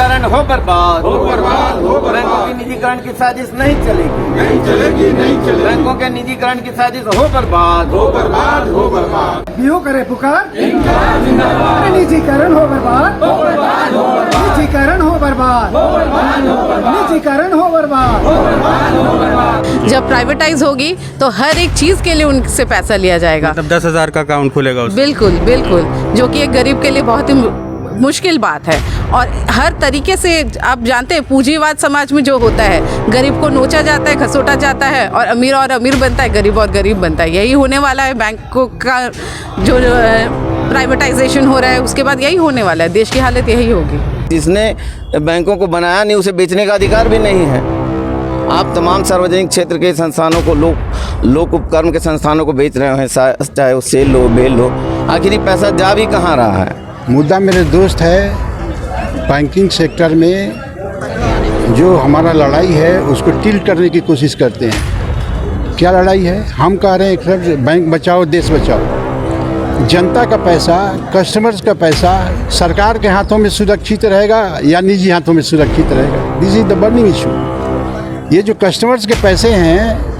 निजीकरण हो बर्बाद, हो बर्बाद, हो बर्बाद। बैंकों की निजीकरण की साजिश नहीं चलेगी, नहीं चलेगी, नहीं चलेगी। बैंकों के निजीकरण की साजिश हो बर्बाद, हो बर्बाद, हो बर्बाद। बीओ करे पुकार, अरे निजीकरण हो बर्बाद, निजीकरण हो बर्बाद, निजीकरण हो बर्बाद। जब प्राइवेटाइज होगी तो हर एक चीज़ के लिए उनसे पैसा लिया जाएगा। तब 10,000 का अकाउंट खुलेगा उसमें। बिल्कुल बिल्कुल, जो कि एक गरीब के लिए बहुत ही मुश्किल बात है। और हर तरीके से आप जानते हैं पूंजीवाद समाज में जो होता है, गरीब को नोचा जाता है, खसोटा जाता है, और अमीर बनता है, गरीब और गरीब बनता है। यही होने वाला है बैंकों का जो प्राइवेटाइजेशन हो रहा है, उसके बाद यही होने वाला है। देश की हालत यही होगी। जिसने बैंकों को बनाया नहीं उसे बेचने का अधिकार भी नहीं है। आप तमाम सार्वजनिक क्षेत्र के संस्थानों को लोक उपक्रम के संस्थानों को बेच रहे हैं, चाहे वो सेल लो बेल लो, आखिर पैसा जा भी कहाँ रहा है। मुद्दा मेरे दोस्त है बैंकिंग सेक्टर में जो हमारा लड़ाई है उसको टिल्ट करने की कोशिश करते हैं। क्या लड़ाई है? हम कह रहे हैं एक तरफ बैंक बचाओ देश बचाओ। जनता का पैसा, कस्टमर्स का पैसा सरकार के हाथों में सुरक्षित रहेगा या निजी हाथों में सुरक्षित रहेगा? This is the burning issue. ये जो कस्टमर्स के पैसे हैं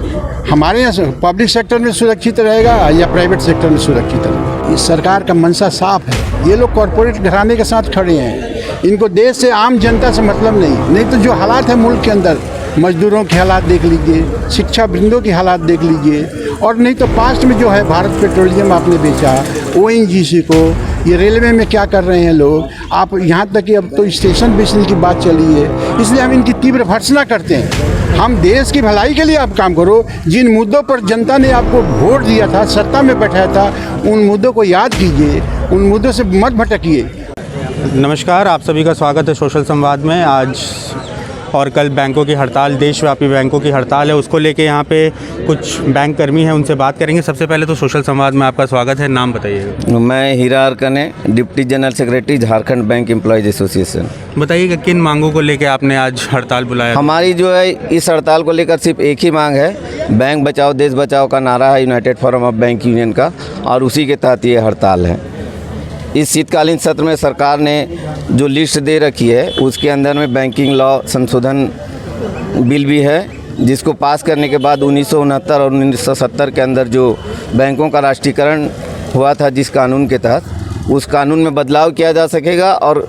हमारे यहाँ पब्लिक सेक्टर में सुरक्षित रहेगा या प्राइवेट सेक्टर में सुरक्षित रहेगा? इस सरकार का मंशा साफ है। ये लोग कॉरपोरेट घराने के साथ खड़े हैं। इनको देश से आम जनता से मतलब नहीं तो जो हालात है मुल्क के अंदर, मजदूरों के हालात देख लीजिए, शिक्षा वृंदों के हालात देख लीजिए, और नहीं तो पास्ट में जो है भारत पेट्रोलियम आपने बेचा, ONGC को, ये रेलवे में क्या कर रहे हैं लोग। आप यहाँ तक कि अब तो स्टेशन बेचने की बात चली है, इसलिए हम इनकी तीव्र भर्त्सना करते हैं। हम देश की भलाई के लिए आप काम करो। जिन मुद्दों पर जनता ने आपको वोट दिया था, सत्ता में बैठाया था, उन मुद्दों को याद कीजिए, उन मुद्दों से मत भटकिए। नमस्कार, आप सभी का स्वागत है सोशल संवाद में। आज और कल बैंकों की हड़ताल, देशव्यापी बैंकों की हड़ताल है, उसको लेके यहाँ पे कुछ बैंक कर्मी हैं, उनसे बात करेंगे। सबसे पहले तो सोशल संवाद में आपका स्वागत है। नाम बताइएगा। मैं Hira Arkane, deputy general secretary Jharkhand bank employees association. बताइएगा किन मांगों को लेके आपने आज हड़ताल बुलाया? हमारी जो है इस हड़ताल को लेकर सिर्फ एक ही मांग है, बैंक बचाओ देश बचाओ का नारा है United forum of bank union का, और उसी के तहत ये हड़ताल है। इस शीतकालीन सत्र में सरकार ने जो लिस्ट दे रखी है उसके अंदर में बैंकिंग लॉ संशोधन बिल भी है, जिसको पास करने के बाद 1969 और 1970 के अंदर जो बैंकों का राष्ट्रीयकरण हुआ था जिस कानून के तहत, उस कानून में बदलाव किया जा सकेगा और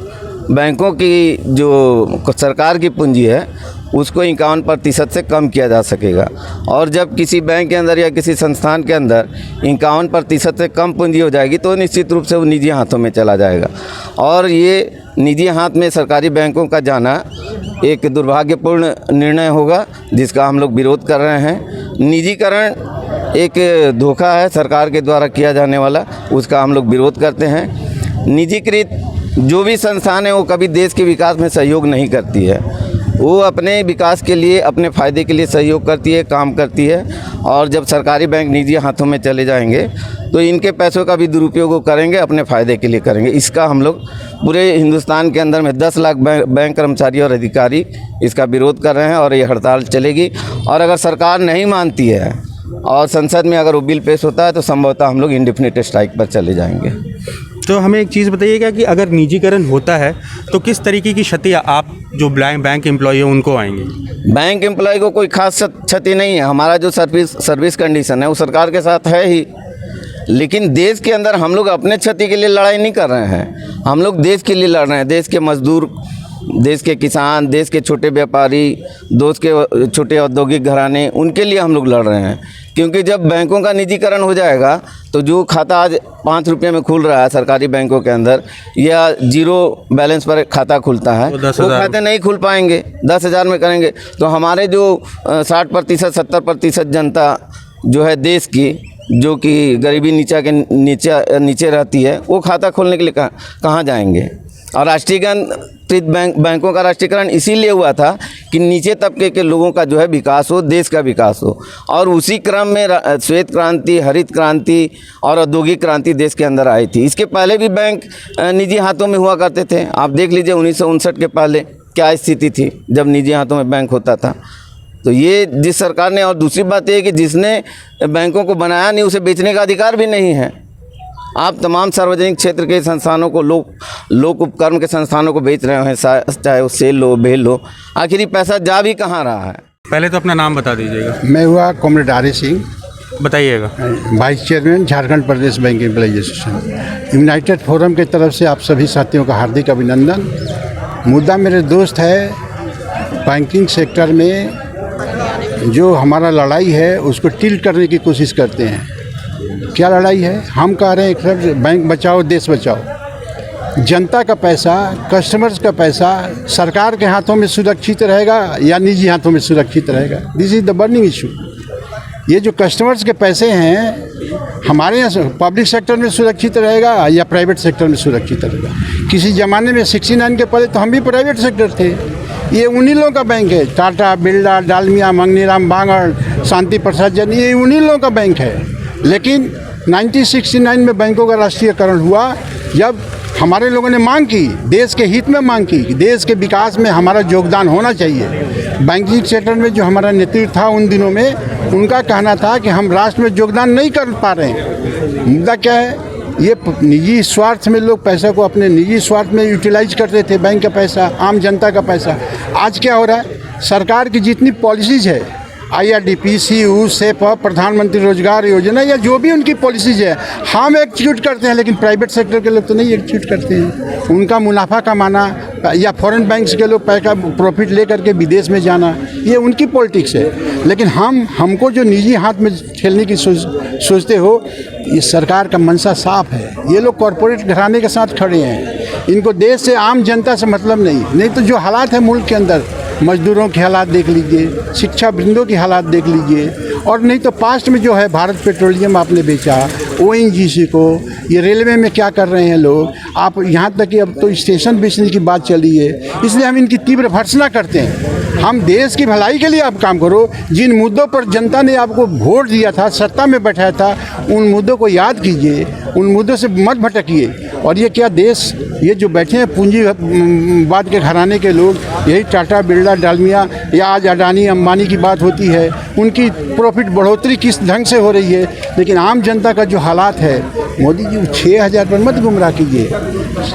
बैंकों की जो सरकार की पूंजी है उसको 51% से कम किया जा सकेगा। और जब किसी बैंक के अंदर या किसी संस्थान के अंदर 51% से कम पूंजी हो जाएगी तो निश्चित रूप से वो निजी हाथों में चला जाएगा। और ये निजी हाथ में सरकारी बैंकों का जाना एक दुर्भाग्यपूर्ण निर्णय होगा, जिसका हम लोग विरोध कर रहे हैं। निजीकरण एक धोखा है सरकार के द्वारा किया जाने वाला, उसका हम लोग विरोध करते हैं। निजीकृत जो भी संस्थान है वो कभी देश के विकास में सहयोग नहीं करती है, वो अपने विकास के लिए, अपने फ़ायदे के लिए सहयोग करती है, काम करती है। और जब सरकारी बैंक निजी हाथों में चले जाएंगे तो इनके पैसों का भी दुरुपयोग वो करेंगे, अपने फ़ायदे के लिए करेंगे। इसका हम लोग पूरे हिंदुस्तान के अंदर में 10 लाख बैंक कर्मचारी और अधिकारी इसका विरोध कर रहे हैं और ये हड़ताल चलेगी। और अगर सरकार नहीं मानती है और संसद में अगर वो बिल पेश होता है तो संभवतः हम लोग इंडेफिनिट स्ट्राइक पर चले जाएंगे। तो हमें एक चीज़ बताइएगा कि अगर निजीकरण होता है तो किस तरीके की क्षति आप जो बैंक एम्प्लॉय हैं उनको आएंगी? बैंक एम्प्लॉय को कोई खास क्षति नहीं है। हमारा जो सर्विस कंडीशन है वो सरकार के साथ है ही, लेकिन देश के अंदर हम लोग अपने क्षति के लिए लड़ाई नहीं कर रहे हैं। हम लोग देश के लिए लड़ रहे हैं। देश के मजदूर, देश के किसान, देश के छोटे व्यापारी, देश के छोटे औद्योगिक घराने, उनके लिए हम लोग लड़ रहे हैं। क्योंकि जब बैंकों का निजीकरण हो जाएगा तो जो खाता आज 5 रुपये में खुल रहा है सरकारी बैंकों के अंदर या 0 बैलेंस पर खाता खुलता है, वो खाते नहीं खुल पाएंगे, 10,000 में करेंगे। तो हमारे जो 60% 70% जनता जो है देश की, जो कि गरीबी नीचे रहती है, वो खाता खोलने के लिए कहाँ जाएंगे? और राष्ट्रीयकृत बैंकों का राष्ट्रीयकरण इसीलिए हुआ था कि नीचे तबके के लोगों का जो है विकास हो, देश का विकास हो। और उसी क्रम में श्वेत क्रांति, हरित क्रांति और औद्योगिक क्रांति देश के अंदर आई थी। इसके पहले भी बैंक निजी हाथों में हुआ करते थे। आप देख लीजिए 1959 के पहले क्या स्थिति थी जब निजी हाथों में बैंक होता था। तो ये जिस सरकार ने, और दूसरी बात ये है कि जिसने बैंकों को बनाया नहीं उसे बेचने का अधिकार भी नहीं है। आप तमाम सार्वजनिक क्षेत्र के संस्थानों को लोक उपक्रम के संस्थानों को बेच रहे हैं, चाहे वो सेल लो बेल लो, आखिर ये पैसा जा भी कहाँ रहा है? पहले तो अपना नाम बता दीजिएगा। मैं हुआ कॉमरेड आर.ए. सिंह, बताइएगा। Vice chairman Jharkhand Pradesh bank employees association. United forum की तरफ से आप सभी साथियों का हार्दिक अभिनंदन। मुद्दा मेरे दोस्त है, बैंकिंग सेक्टर में जो हमारा लड़ाई है उसको टिल्ट करने की कोशिश करते हैं। क्या लड़ाई है? हम कह रहे हैं एक तरफ बैंक बचाओ देश बचाओ। जनता का पैसा, कस्टमर्स का पैसा सरकार के हाथों में सुरक्षित रहेगा या निजी हाथों में सुरक्षित रहेगा? This is the burning issue. ये जो कस्टमर्स के पैसे हैं हमारे यहाँ पब्लिक सेक्टर में सुरक्षित रहेगा या प्राइवेट सेक्टर में सुरक्षित रहेगा? किसी ज़माने में 69 के पहले तो हम भी प्राइवेट सेक्टर थे। ये उन्हीं लोगों का बैंक है, टाटा, बिरला, डालमिया, मंगनीराम बांगड़, शांति प्रसाद जैन, ये उन्हीं लोगों का बैंक है। लेकिन 1969 में बैंकों का राष्ट्रीयकरण हुआ जब हमारे लोगों ने मांग की, देश के हित में मांग की कि देश के विकास में हमारा योगदान होना चाहिए। बैंकिंग सेक्टर में जो हमारा नेतृत्व था उन दिनों में, उनका कहना था कि हम राष्ट्र में योगदान नहीं कर पा रहे हैं। मुद्दा क्या है? ये निजी स्वार्थ में लोग पैसा को अपने निजी स्वार्थ में यूटिलाइज करते थे, बैंक का पैसा, आम जनता का पैसा। आज क्या हो रहा है? सरकार की जितनी पॉलिसीज़ है, IRDP, CU, सेप, प्रधानमंत्री रोजगार योजना या जो भी उनकी पॉलिसीज है, हम एग्जीक्यूट करते हैं, लेकिन प्राइवेट सेक्टर के लोग तो नहीं एग्जीक्यूट करते हैं। उनका मुनाफा कमाना या फॉरेन बैंक्स के लोग पैसा प्रॉफिट ले करके विदेश में जाना, ये उनकी पॉलिटिक्स है। लेकिन हमको जो निजी हाथ में खेलने की सोचते हो, ये सरकार का मंशा साफ है। ये लोग कॉरपोरेट घराने के साथ खड़े हैं, इनको देश से, आम जनता से मतलब नहीं तो जो हालात है मुल्क के अंदर, मजदूरों के हालात देख लीजिए, शिक्षा वृंदों की हालात देख लीजिए, और नहीं तो पास्ट में जो है भारत पेट्रोलियम आपने बेचा, ONGC को, ये रेलवे में क्या कर रहे हैं लोग, आप यहाँ तक कि अब तो स्टेशन बेचने की बात चली है। इसलिए हम इनकी तीव्र भर्त्सना करते हैं। हम देश की भलाई के लिए आप काम करो। जिन मुद्दों पर जनता ने आपको वोट दिया था, सत्ता में बैठाया था, उन मुद्दों को याद कीजिए, उन मुद्दों से मत भटकिए। और ये क्या देश, ये जो बैठे हैं पूंजीवाद के घराने के लोग, यही टाटा, बिरला, डालमिया या आज अडानी अंबानी की बात होती है, उनकी प्रॉफिट बढ़ोतरी किस ढंग से हो रही है। लेकिन आम जनता का जो हालात है, मोदी जी 6,000 पर मत गुमराह कीजिए।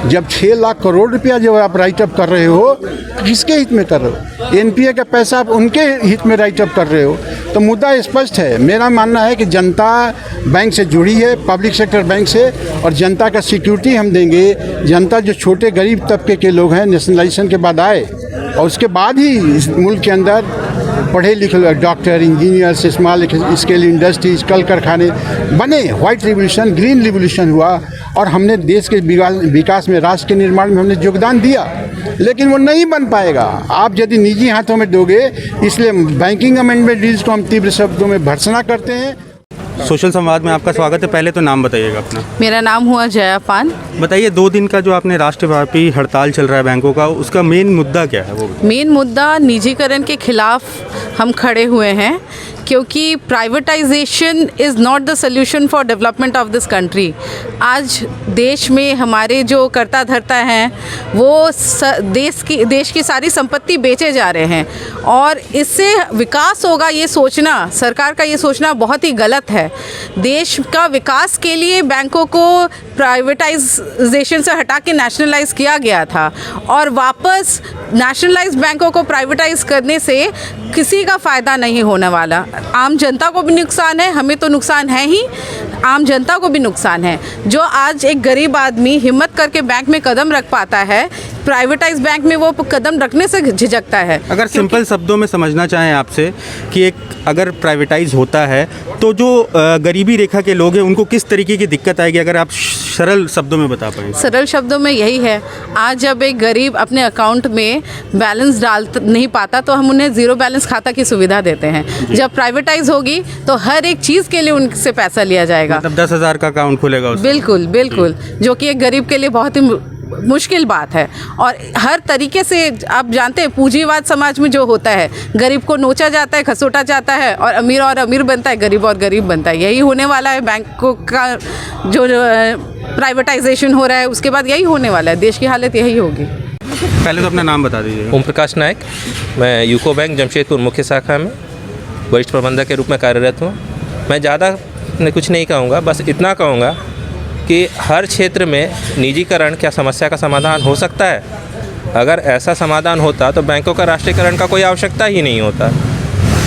जब 6 लाख करोड़ रुपया जब आप राइटअप कर रहे हो, किसके हित में कर रहे हो? NPA का पैसा आप उनके हित में राइटअप कर रहे हो। तो मुद्दा स्पष्ट है। मेरा मानना है कि जनता बैंक से जुड़ी है, पब्लिक सेक्टर बैंक से, और जनता का सिक्योरिटी हम देंगे। जनता जो छोटे गरीब तबके के लोग हैं, नेशनलाइजेशन के बाद आए और उसके बाद ही इस मुल्क के अंदर पढ़े लिखे लोग, doctor, engineers, small scale industries, कल कारखाने बने। व्हाइट रिवोल्यूशन, ग्रीन रिवोल्यूशन हुआ और हमने देश के विकास में, राष्ट्र के निर्माण में हमने योगदान दिया। लेकिन वो नहीं बन पाएगा आप यदि निजी हाथों में दोगे। इसलिए बैंकिंग अमेंडमेंट बिल्स को हम तीव्र शब्दों में भर्त्सना करते हैं। सोशल संवाद में आपका स्वागत है। पहले तो नाम बताइएगा अपना। मेरा नाम हुआ जया पान। बताइए, 2 दिन का जो आपने राष्ट्रव्यापी हड़ताल चल रहा है बैंकों का, उसका मेन मुद्दा क्या है? वो मेन मुद्दा निजीकरण के खिलाफ हम खड़े हुए हैं, क्योंकि privatisation is not the solution for development of this country. आज देश में हमारे जो कर्ता धर्ता हैं वो देश की सारी संपत्ति बेचे जा रहे हैं, और इससे विकास होगा ये सोचना, सरकार का ये सोचना बहुत ही गलत है। देश का विकास के लिए बैंकों को प्राइवेटाइजेशन से हटा के नेशनलाइज किया गया था, और वापस नेशनलाइज बैंकों को प्राइवेटाइज करने से किसी का फ़ायदा नहीं होने वाला। आम जनता को भी नुकसान है, हमें तो नुकसान है ही, आम जनता को भी नुकसान है। जो आज एक गरीब आदमी हिम्मत करके बैंक में कदम रख पाता है, प्राइवेटाइज बैंक में वो कदम रखने से झिझकता है। अगर सिंपल शब्दों में समझना चाहें आपसे कि एक अगर प्राइवेटाइज होता है तो जो गरीबी रेखा के लोग हैं उनको किस तरीके की दिक्कत आएगी, अगर आप सरल शब्दों में बता पाएँ? सरल शब्दों में यही है, आज जब एक गरीब अपने अकाउंट में बैलेंस डाल नहीं पाता तो हम उन्हें ज़ीरो बैलेंस खाता की सुविधा देते हैं। जब प्राइवेटाइज होगी तो हर एक चीज़ के लिए उनसे पैसा लिया जाएगा। मतलब 10,000 का अकाउंट खुलेगा उसमें। बिल्कुल बिल्कुल, जो कि एक गरीब के लिए बहुत ही मुश्किल बात है। और हर तरीके से आप जानते हैं पूंजीवाद समाज में जो होता है, गरीब को नोचा जाता है, खसोटा जाता है, और अमीर बनता है, गरीब और गरीब बनता है। यही होने वाला है बैंकों का जो प्राइवेटाइजेशन हो रहा है, उसके बाद यही होने वाला है। देश की हालत यही होगी। पहले तो अपना नाम बता दीजिए। ओम प्रकाश नायक, मैं यूको बैंक जमशेदपुर मुख्य शाखा में वरिष्ठ प्रबंधक के रूप में कार्यरत हूँ। मैं ज़्यादा कुछ नहीं कहूँगा, बस इतना कहूँगा कि हर क्षेत्र में निजीकरण क्या समस्या का समाधान हो सकता है? अगर ऐसा समाधान होता तो बैंकों का राष्ट्रीयकरण का कोई आवश्यकता ही नहीं होता।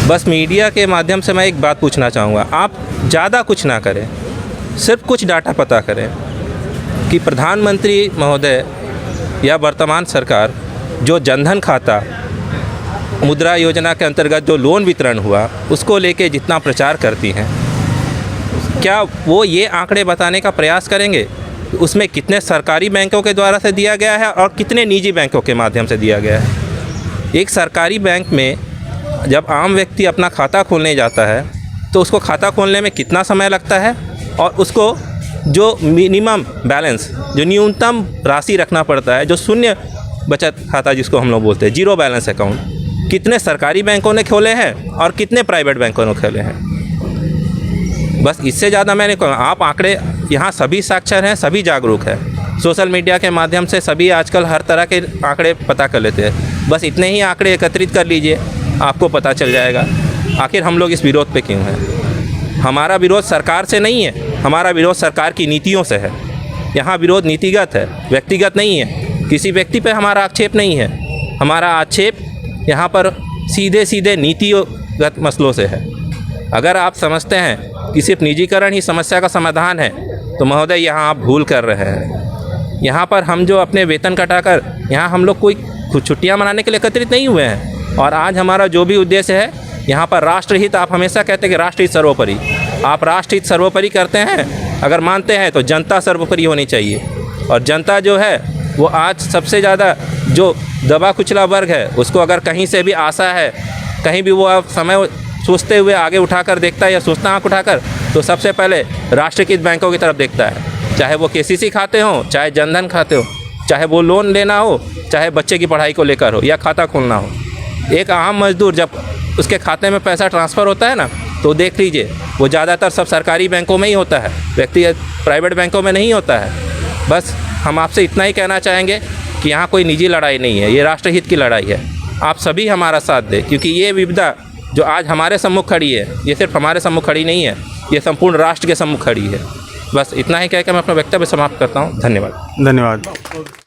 बस मीडिया के माध्यम से मैं एक बात पूछना चाहूँगा, आप ज़्यादा कुछ ना करें, सिर्फ कुछ डाटा पता करें कि प्रधानमंत्री महोदय या वर्तमान सरकार जो जनधन खाता मुद्रा योजना के अंतर्गत जो लोन वितरण हुआ उसको लेके जितना प्रचार करती हैं, क्या वो ये आंकड़े बताने का प्रयास करेंगे उसमें कितने सरकारी बैंकों के द्वारा से दिया गया है और कितने निजी बैंकों के माध्यम से दिया गया है? एक सरकारी बैंक में जब आम व्यक्ति अपना खाता खोलने जाता है तो उसको खाता खोलने में कितना समय लगता है और उसको जो मिनिमम बैलेंस, जो न्यूनतम राशि रखना पड़ता है, जो शून्य बचत खाता जिसको हम लोग बोलते हैं, जीरो बैलेंस अकाउंट, कितने सरकारी बैंकों ने खोले हैं और कितने प्राइवेट बैंकों ने खोले हैं? बस इससे ज़्यादा मैंने कहा, आप आंकड़े यहाँ सभी साक्षर हैं, सभी जागरूक हैं, सोशल मीडिया के माध्यम से सभी आजकल हर तरह के आंकड़े पता कर लेते हैं। बस इतने ही आंकड़े एकत्रित कर लीजिए, आपको पता चल जाएगा आखिर हम लोग इस विरोध पे क्यों हैं। हमारा विरोध सरकार से नहीं है, हमारा विरोध सरकार की नीतियों से है। यहाँ विरोध नीतिगत है, व्यक्तिगत नहीं है। किसी व्यक्ति पे हमारा आक्षेप नहीं है, हमारा आक्षेप यहाँ पर सीधे सीधे नीतिगत मसलों से है। अगर आप समझते हैं कि सिर्फ निजीकरण ही समस्या का समाधान है तो महोदय यहाँ आप भूल कर रहे हैं। यहाँ पर हम जो अपने वेतन कटाकर यहाँ हम लोग कोई छुट्टियाँ मनाने के लिए एकत्रित नहीं हुए हैं, और आज हमारा जो भी उद्देश्य है यहाँ पर राष्ट्रहित, आप हमेशा कहते हैं कि राष्ट्रहित सर्वोपरि, आप राष्ट्रहित सर्वोपरि करते हैं। अगर मानते हैं तो जनता सर्वोपरि होनी चाहिए, और जनता जो है वो आज सबसे ज़्यादा जो दबा कुचला वर्ग है उसको अगर कहीं से भी आशा है, कहीं भी वो अब समय सोचते हुए आगे उठाकर देखता है या सोचता आँख उठाकर, तो सबसे पहले राष्ट्रीयकृत बैंकों की तरफ देखता है। चाहे वो केसीसी खाते हों, चाहे जनधन खाते हो, चाहे वो लोन लेना हो, चाहे बच्चे की पढ़ाई को लेकर हो या खाता खोलना हो। एक आम मजदूर जब उसके खाते में पैसा ट्रांसफ़र होता है ना, तो देख लीजिए वो ज़्यादातर सब सरकारी बैंकों में ही होता है, व्यक्तिगत प्राइवेट बैंकों में नहीं होता है। बस हम आपसे इतना ही कहना चाहेंगे कि यहाँ कोई निजी लड़ाई नहीं है, ये राष्ट्रहित की लड़ाई है। आप सभी हमारा साथ दें, क्योंकि ये विपदा जो आज हमारे सम्मुख खड़ी है, ये सिर्फ हमारे सम्मुख खड़ी नहीं है, ये संपूर्ण राष्ट्र के सम्मुख खड़ी है। बस इतना ही कह के मैं अपना वक्तव्य समाप्त करता हूँ। धन्यवाद। धन्यवाद।